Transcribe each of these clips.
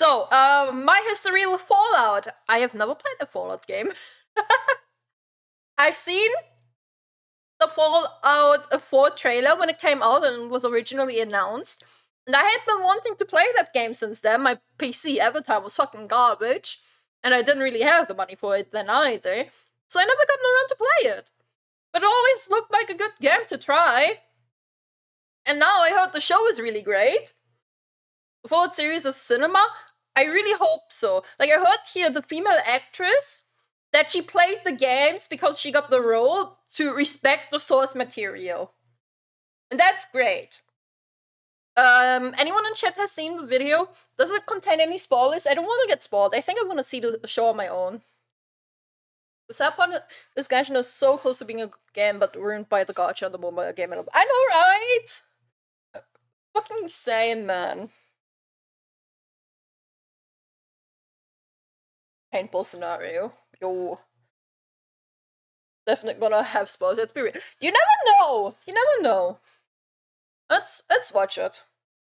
So, my history with Fallout. I have never played a Fallout game. I've seen the Fallout 4 trailer when it came out and was originally announced. And I had been wanting to play that game since then. My PC at the time was fucking garbage. And I didn't really have the money for it then either. So I never gotten around to play it. But it always looked like a good game to try. And now I heard the show is really great. The Fallout series is cinema. I really hope so. Like, I heard here the female actress, that she played the games because she got the role to respect the source material. And that's great. Anyone in chat has seen the video? Does it contain any spoilers? I don't want to get spoiled. I think I want to see the show on my own. The sad part is this game is so close to being a good game, but ruined by the gacha and the mobile game. I know, right? Fucking insane, man. Paintball scenario. Yo. Definitely gonna have spoilers. Let's be real. You never know. You never know. Let's watch it.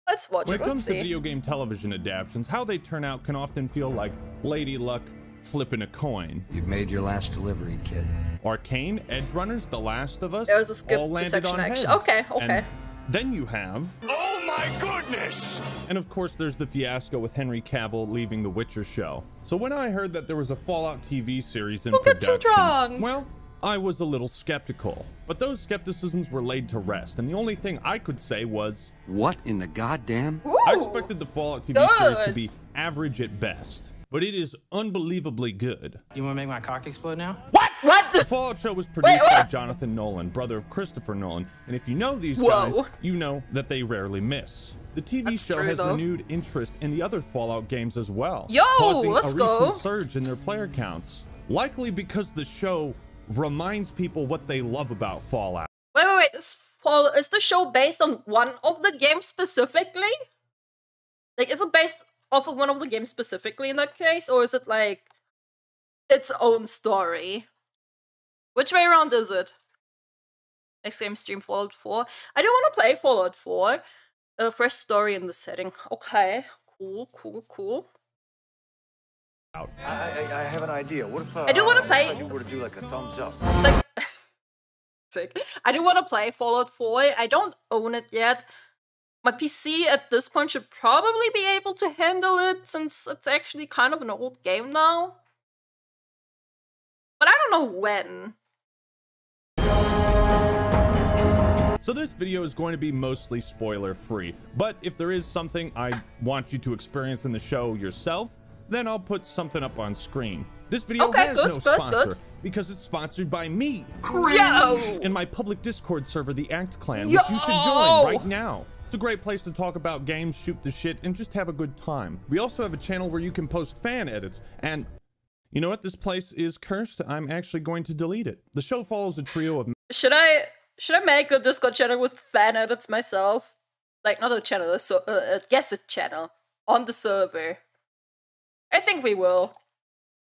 Let's watch it. When it comes to video game television adaptations, how they turn out can often feel like Lady Luck flipping a coin. You've made your last delivery, kid. Arcane, Edge Runners, The Last of Us, there was a skip all to landed section on action. heads. Okay. And then you have... Oh my goodness! And of course there's the fiasco with Henry Cavill leaving The Witcher show. So when I heard that there was a Fallout TV series in production, well, I was a little skeptical. But those skepticisms were laid to rest, and the only thing I could say was... What in the goddamn? Ooh, I expected the Fallout TV series to be average at best, but it is unbelievably good. You want to make my cock explode now? What? The Fallout show was produced by Jonathan Nolan, brother of Christopher Nolan, and if you know these guys, you know that they rarely miss. The TV show has renewed interest in the other Fallout games as well, causing a recent surge in their player counts. Likely because the show reminds people what they love about Fallout. Wait. Is the show based on one of the games specifically? Like, is it based off of one of the games specifically in that case? Or is it, like, its own story? Which way around is it? Next game stream Fallout 4. I do want to play Fallout 4. Fresh story in the setting. Okay. Cool. I have an idea. What if I do want to play. you were to do like a thumbs up? Like, I do want to play Fallout 4. I don't own it yet. My PC at this point should probably be able to handle it since it's actually kind of an old game now. But I don't know when. So this video is going to be mostly spoiler free, but if there is something I want you to experience in the show yourself, then I'll put something up on screen. This video has no sponsor because it's sponsored by me in my public Discord server, the Act Clan, which you should join right now. It's a great place to talk about games, shoot the shit, and just have a good time. We also have a channel where you can post fan edits, and you know what? This place is cursed. I'm actually going to delete it. The show follows a trio of... Should I make a Discord channel with fan edits myself? Like, not a channel, a guest channel on the server. I think we will.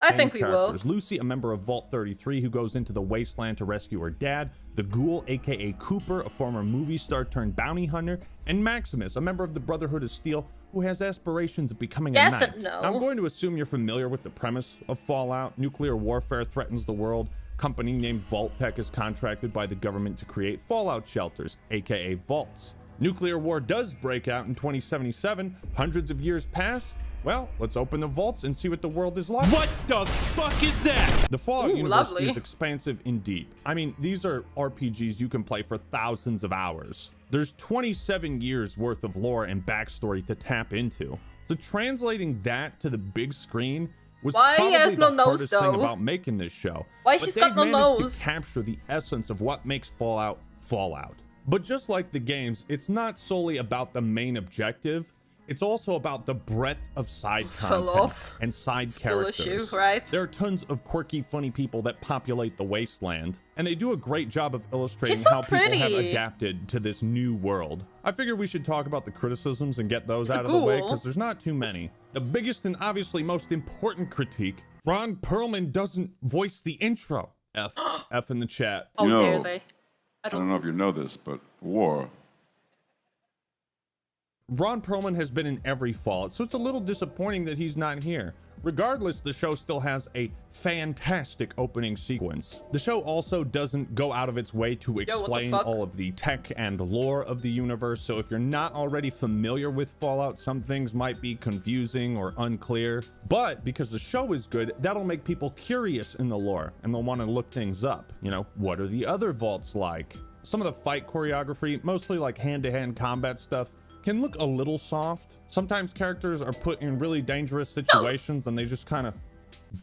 I think we will. Lucy, a member of Vault 33 who goes into the wasteland to rescue her dad, the Ghoul, aka Cooper, a former movie star turned bounty hunter, and Maximus, a member of the Brotherhood of Steel who has aspirations of becoming a knight. No. I'm going to assume you're familiar with the premise of Fallout. Nuclear warfare threatens the world. Company named Vault-Tec is contracted by the government to create fallout shelters, aka vaults. Nuclear war does break out in 2077. Hundreds of years pass. Well, let's open the vaults and see what the world is like. What the fuck is that? The Fallout universe is expansive and deep. I mean, these are RPGs you can play for thousands of hours. There's 27 years worth of lore and backstory to tap into. So translating that to the big screen was probably the hardest thing about making this show. Why she's got no nose? To capture the essence of what makes Fallout Fallout. But just like the games, it's not solely about the main objective. It's also about the breadth of side content and side characters. There are tons of quirky, funny people that populate the wasteland, and they do a great job of illustrating how people have adapted to this new world. I figured we should talk about the criticisms and get those out of the way, because there's not too many. The biggest and obviously most important critique, Ron Perlman doesn't voice the intro. F in the chat. Oh, dare they? I don't know if you know this, but war Ron Perlman has been in every Fallout, so it's a little disappointing that he's not here. Regardless, the show still has a fantastic opening sequence. The show also doesn't go out of its way to explain all of the tech and lore of the universe, so if you're not already familiar with Fallout, some things might be confusing or unclear. But because the show is good, that'll make people curious in the lore, and they'll want to look things up. You know, what are the other vaults like? Some of the fight choreography, mostly like hand-to-hand combat stuff, can look a little soft. Sometimes characters are put in really dangerous situations and they just kind of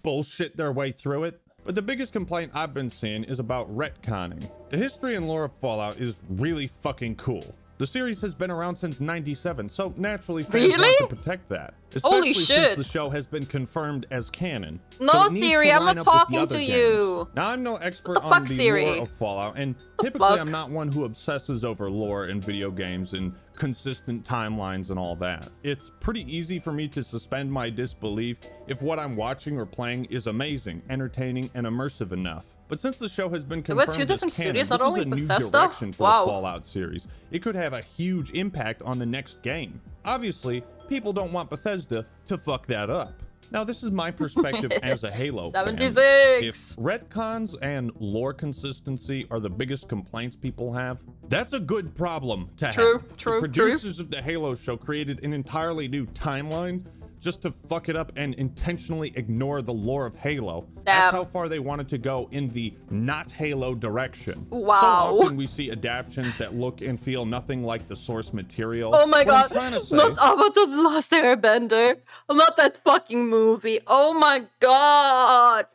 bullshit their way through it. But the biggest complaint I've been seeing is about retconning. The history and lore of Fallout is really fucking cool. The series has been around since '97, so naturally fans want to protect that. Especially since the show has been confirmed as canon. No, Siri, I'm not talking to you. Now, I'm no expert on the lore of Fallout, and typically I'm not one who obsesses over lore in video games and consistent timelines and all that. It's pretty easy for me to suspend my disbelief if what I'm watching or playing is amazing, entertaining, and immersive enough. But since the show has been confirmed as canon, this is a new direction for the Fallout series. It could have a huge impact on the next game. Obviously, people don't want Bethesda to fuck that up. Now, this is my perspective as a Halo fan. If retcons and lore consistency are the biggest complaints people have, that's a good problem to have. The producers of the Halo show created an entirely new timeline just to fuck it up and intentionally ignore the lore of Halo. That's how far they wanted to go in the not Halo direction. Wow. So often we see adaptions that look and feel nothing like the source material. Oh my god, not Avatar The Last Airbender. Not that fucking movie. Oh my god.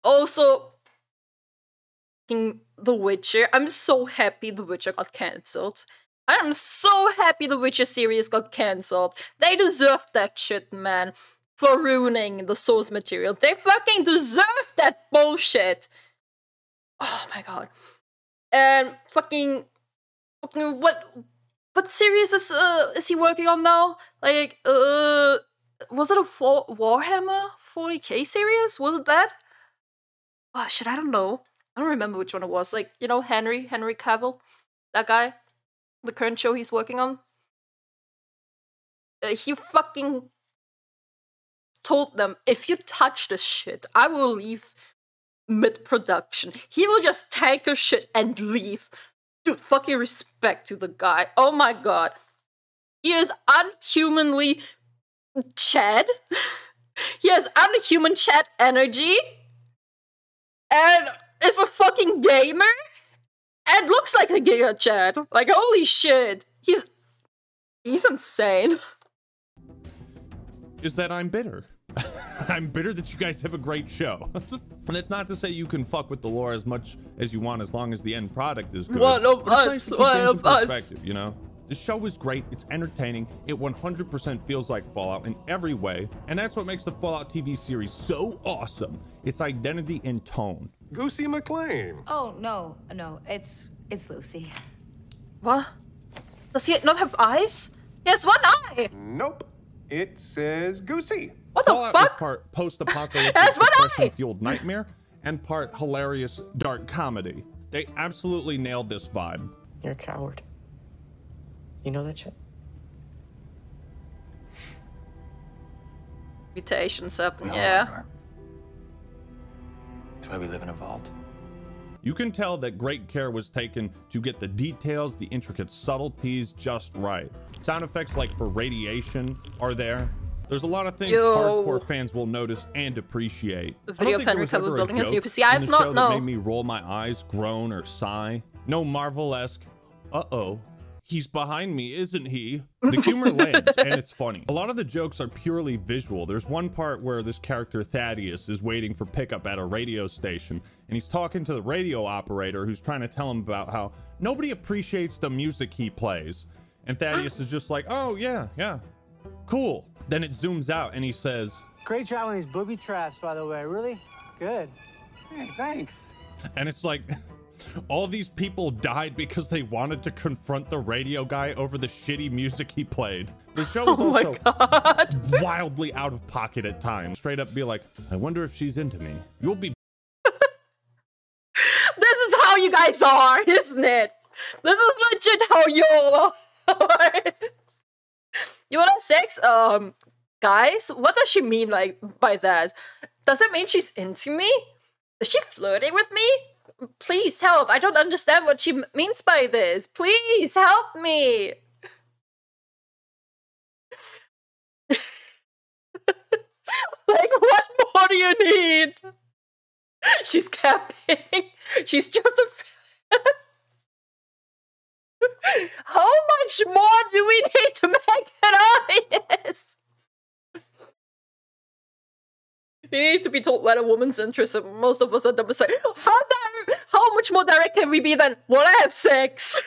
Also, The Witcher. I'm so happy The Witcher got cancelled. I'm so happy the Witcher series got cancelled. They deserved that shit, man. For ruining the source material. They fucking deserve that bullshit. Oh my god. And fucking what series is he working on now? Like, was it a Warhammer 40k series? Was it that? Oh shit, I don't know. I don't remember which one it was. Like, you know, Henry Cavill? That guy? The current show he's working on. He fucking told them, if you touch this shit, I will leave mid-production. He will just take your shit and leave. Dude, fucking respect to the guy. Oh my god. He is unhumanly Chad. He has unhuman Chad energy. And is a fucking gamer. And looks like a Giga Chad. Like, holy shit. He's insane. Is that I'm bitter. I'm bitter that you guys have a great show. And that's not to say you can fuck with the lore as much as you want as long as the end product is good. One of us. You know? The show is great, it's entertaining, it 100% feels like Fallout in every way, and that's what makes the Fallout TV series so awesome. Its identity and tone. Goosey McLean. Oh, no, it's Lucy. What? Does he not have eyes? He has one eye! Nope. It says Goosey. What the Fallout fuck? Is part post-apocalyptic depression-fueled nightmare, and part hilarious dark comedy. They absolutely nailed this vibe. You're a coward. You know that shit? Mutations happen, yeah. That's why we live in a vault. You can tell that great care was taken to get the details, the intricate subtleties just right. Sound effects like for radiation are there. There's a lot of things hardcore fans will notice and appreciate. The video of Henry Cavill building his new PC. I've not known. That made me roll my eyes, groan, or sigh. No Marvel-esque, uh-oh, he's behind me, isn't he? The humor lands, and it's funny. A lot of the jokes are purely visual. There's one part where this character, Thaddeus, is waiting for pickup at a radio station, and he's talking to the radio operator who's trying to tell him about how nobody appreciates the music he plays. And Thaddeus is just like, oh, yeah, cool. Then it zooms out, and he says, great job on these booby traps, by the way. Really good. Hey, thanks. And it's like... all these people died because they wanted to confront the radio guy over the shitty music he played. The show is also wildly out of pocket at times. Straight up be like, I wonder if she's into me. You'll be... This is how you guys are, isn't it? This is legit how you all are. You wanna have sex? Guys, what does she mean like by that? Does it mean she's into me? Is she flirting with me? Please help. I don't understand what she means by this. Please help me. Like, what more do you need? She's capping. She's just a... How much more do we need to make it obvious? You need to be told what a woman's interest. Most of us are dumb. How much more direct can we be than wanna have sex?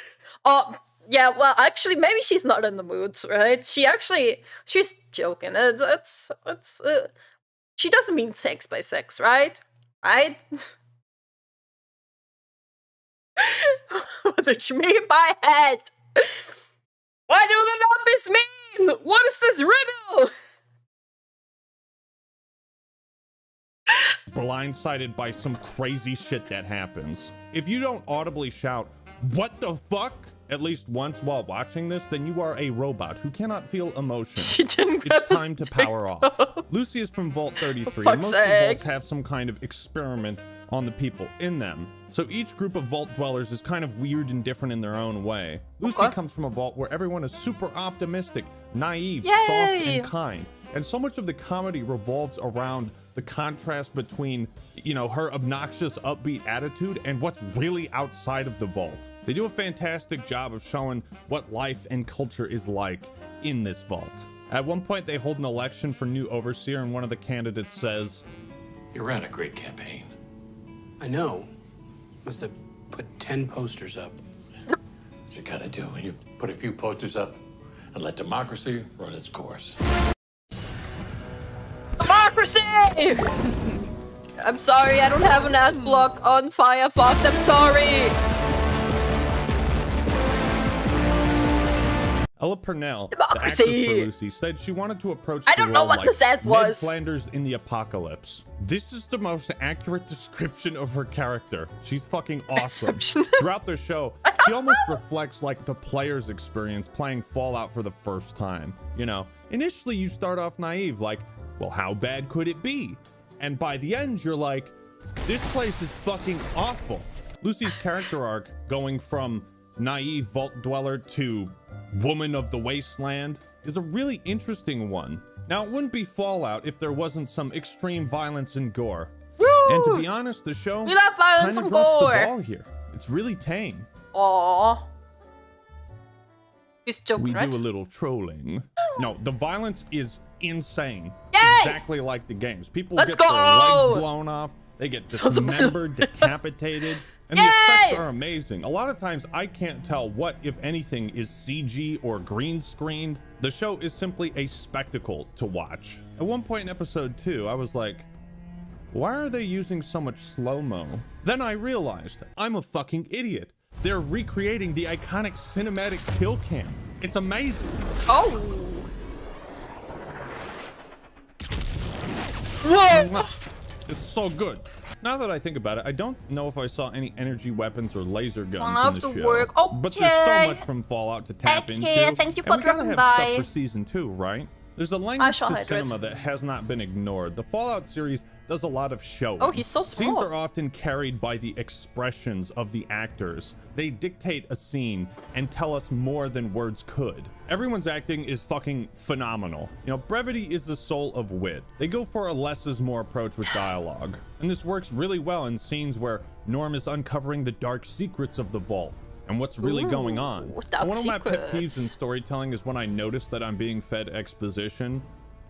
Yeah, well, actually, maybe she's not in the mood, right? She's joking. She doesn't mean sex by sex, right? Right? What did she mean by it? What do the numbers mean? What is this riddle? Blindsided by some crazy shit that happens. If you don't audibly shout, "What the fuck?" at least once while watching this, then you are a robot who cannot feel emotion. She didn't grab It's time to power off. Lucy is from Vault 33, and most of the vaults have some kind of experiment on the people in them. So each group of vault dwellers is kind of weird and different in their own way. Lucy comes from a vault where everyone is super optimistic, naive, soft, and kind. And so much of the comedy revolves around the contrast between, you know, her obnoxious, upbeat attitude and what's really outside of the vault. They do a fantastic job of showing what life and culture is like in this vault. At one point, they hold an election for new overseer, and one of the candidates says, "You ran a great campaign." I know. Must have put 10 posters up. What you gotta do when you put a few posters up and let democracy run its course. Democracy! I'm sorry, I don't have an ad block on Firefox. I'm sorry. Ella Purnell, Democracy. the actress for Lucy, said she wanted to approach I don't know what this ad was. Ned Flanders in the apocalypse. This is the most accurate description of her character. She's fucking awesome. Throughout the show, she almost reflects like the player's experience playing Fallout for the first time. You know, initially you start off naive, like, well, how bad could it be? And by the end, you're like, this place is fucking awful. Lucy's character arc, going from naive vault dweller to woman of the wasteland, is a really interesting one. Now, it wouldn't be Fallout if there wasn't some extreme violence and gore. Woo! And to be honest, the show we love violence kind and of drops gore. the ball here. It's really tame. Aww. He's joking, We right? do a little trolling. No, the violence is insane. Yay! Exactly like the games. People Let's get their go! legs blown off. They get dismembered, decapitated. And the Yay! effects are amazing. A lot of times I can't tell what, if anything, is CG or green screened. The show is simply a spectacle to watch. At one point in episode 2, I was like, why are they using so much slow-mo? Then I realized I'm a fucking idiot. They're recreating the iconic cinematic kill cam. It's amazing. Oh. Whoa. It's so good. Now that I think about it, I don't know if I saw any energy weapons or laser guns Off in the to show. work. But there's so Okay. much from Fallout to tap into. Thank you for and we gotta dropping have by. stuff for season 2, right? There's a language shall to hydrate. cinema that has not been ignored. The Fallout series does a lot of showing. Oh, he's so Scenes small. are often carried by the expressions of the actors. They dictate a scene and tell us more than words could. Everyone's acting is fucking phenomenal. You know, brevity is the soul of wit. They go for a less is more approach with dialogue. And this works really well in scenes where Norm is uncovering the dark secrets of the vault and what's really going on. dark One of my pet peeves in secrets. storytelling is when I notice that I'm being fed exposition.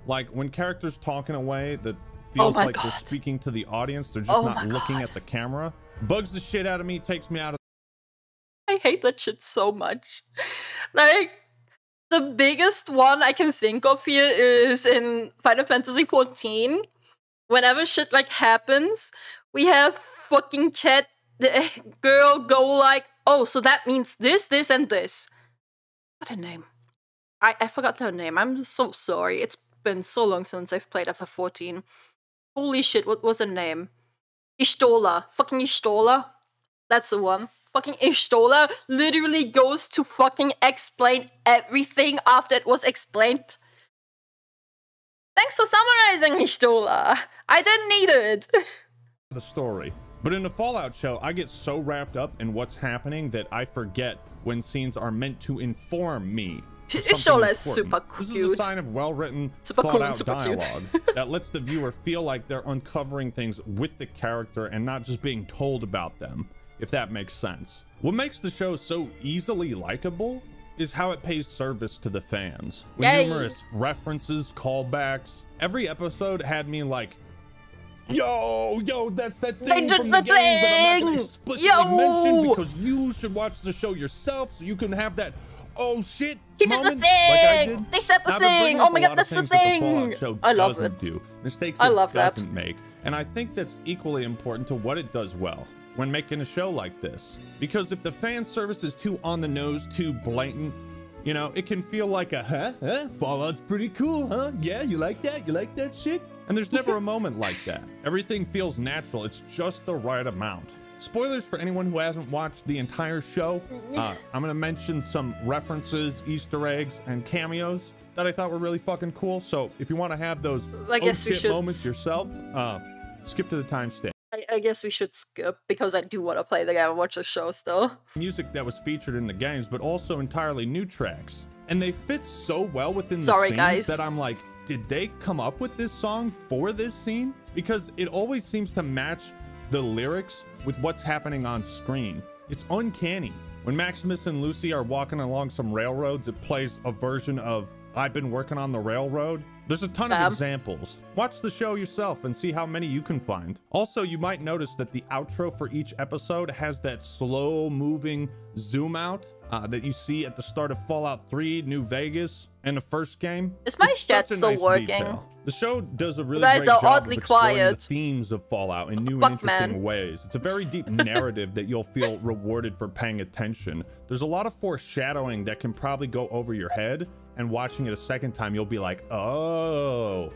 Like when characters talk in a way that feels my like they're God. speaking to the audience, they're just Oh not my looking God. at the camera. Bugs the shit out of me, takes me out of I hate that shit so much. Like, the biggest one I can think of here is in Final Fantasy XIV. Whenever shit like happens, we have fucking chat the girl go like, oh, so that means this, this, and this. What's her name? I forgot her name. I'm so sorry. It's been so long since I've played FF14. Holy shit, what was her name? Ishtola. Fucking Ishtola. That's the one. fucking Ishtola literally goes to fucking explain everything after it was explained. Thanks for summarizing, Ishtola. I didn't need it. The story. But in the Fallout show, I get so wrapped up in what's happening that I forget when scenes are meant to inform me. Ishtola is super cute. This is a sign of well-written, thought-out dialogue that lets the viewer feel like they're uncovering things with the character and not just being told about them, if that makes sense. What makes the show so easily likable is how it pays service to the fans. With numerous references, callbacks. Every episode had me like, yo, that's that thing from the game that I'm not gonna explicitly mention because you should watch the show yourself so you can have that oh shit he did the thing! Like I did. They said the thing! Oh my god, that's the thing! I love it. Mistakes it doesn't make. And I think that's equally important to what it does well when making a show like this. Because if the fan service is too on the nose, too blatant, you know, it can feel like a, Fallout's pretty cool, huh? Yeah, you like that? You like that shit? And there's never a moment like that. Everything feels natural. It's just the right amount. Spoilers for anyone who hasn't watched the entire show. I'm gonna mention some references, Easter eggs, and cameos that I thought were really fucking cool. So if you want to have those moments yourself, skip to the timestamp. I guess we should skip because I do want to play the game and watch the show still. Music that was featured in the games, but also entirely new tracks. And they fit so well within the scenes that I'm like, did they come up with this song for this scene? Because it always seems to match the lyrics with what's happening on screen. It's uncanny. When Maximus and Lucy are walking along some railroads, it plays a version of I've Been Working on the Railroad. There's a ton of examples. Watch the show yourself and see how many you can find. Also, you might notice that the outro for each episode has that slow moving zoom out that you see at the start of Fallout 3 New Vegas and the first game. Is my chat still working? Detail. The show does a really great job of exploring the themes of Fallout in new and interesting ways. It's a very deep narrative that you'll feel rewarded for paying attention. There's a lot of foreshadowing that can probably go over your head, and watching it a second time, you'll be like, oh.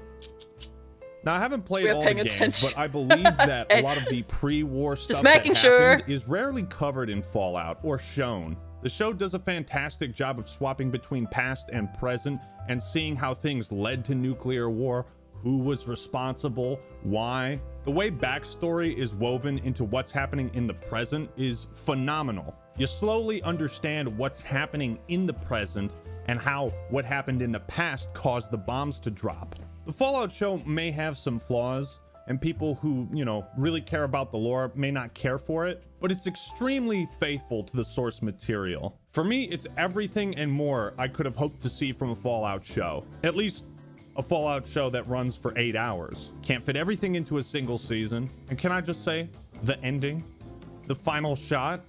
Now, I haven't played all the games, but I believe that a lot of the pre-war stuff that happened is rarely covered in Fallout or shown. The show does a fantastic job of swapping between past and present and seeing how things led to nuclear war, who was responsible, why. The way backstory is woven into what's happening in the present is phenomenal. You slowly understand what's happening in the present and how what happened in the past caused the bombs to drop. The Fallout show may have some flaws, and people who, you know, really care about the lore may not care for it, but it's extremely faithful to the source material. For me, it's everything and more I could have hoped to see from a Fallout show. At least a Fallout show that runs for 8 hours. Can't fit everything into a single season. And can I just say, the ending, the final shot.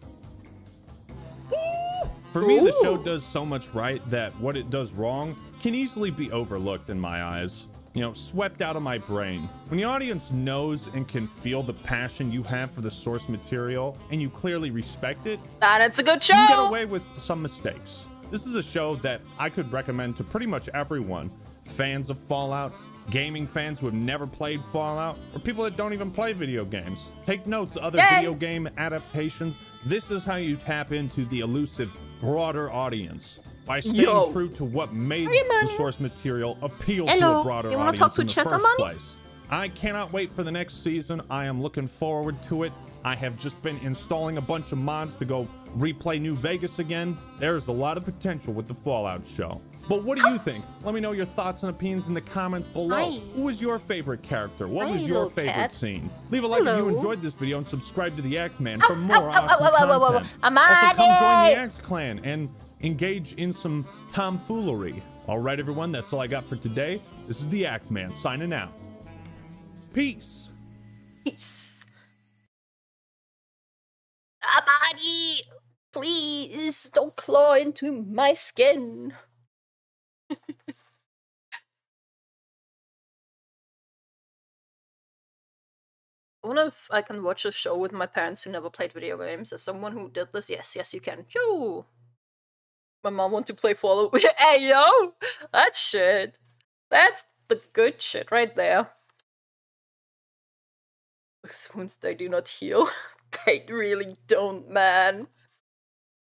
For me, the show does so much right that what it does wrong can easily be overlooked in my eyes. You know, swept out of my brain. When the audience knows and can feel the passion you have for the source material and you clearly respect it, then it's a good show. You get away with some mistakes. This is a show that I could recommend to pretty much everyone. Fans of Fallout, gaming fans who have never played Fallout, or people that don't even play video games. Take notes, other video game adaptations. This is how you tap into the elusive, broader audience. By staying true to what made the source material appeal to a broader audience in the first place. I cannot wait for the next season. I am looking forward to it. I have just been installing a bunch of mods to go replay New Vegas again. There's a lot of potential with the Fallout show. But what do you think? Let me know your thoughts and opinions in the comments below. Who was your favorite character? What was your favorite scene? Leave a like if you enjoyed this video and subscribe to the Axe Man for more awesome content. Also, come join the Axe Clan and engage in some tomfoolery. All right, everyone, that's all I got for today. This is the Axe Man signing out. Peace. Peace. Amani, please don't claw into my skin. I wonder if I can watch a show with my parents who never played video games. As someone who did this, yes, you can. Yo! My mom wants to play Fallout. Hey, yo! That shit. That's the good shit right there. Those wounds, they do not heal. They really don't, man.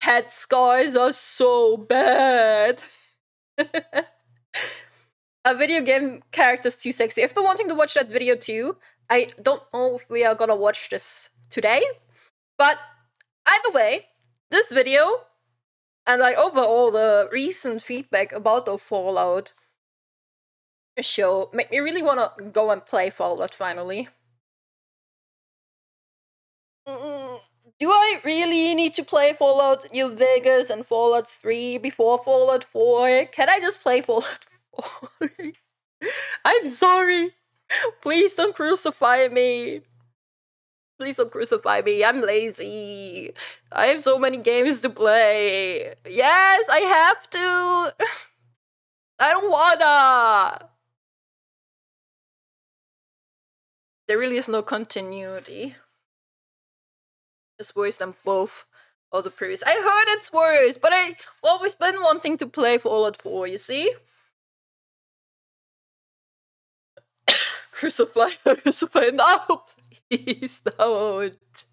head scars are so bad. A video game character's too sexy. I've been wanting to watch that video too. I don't know if we are gonna watch this today, but either way, this video and like overall the recent feedback about the Fallout show make me really want to go and play Fallout finally. Do I really need to play Fallout New Vegas and Fallout 3 before Fallout 4? Can I just play Fallout 4? I'm sorry. Please don't crucify me. Please don't crucify me. I'm lazy. I have so many games to play. Yes, I have to. I don't wanna. There really is no continuity. It's worse than both of the previous. I heard it's worse, but I've always been wanting to play Fallout 4, you see? Crucify, no, please don't.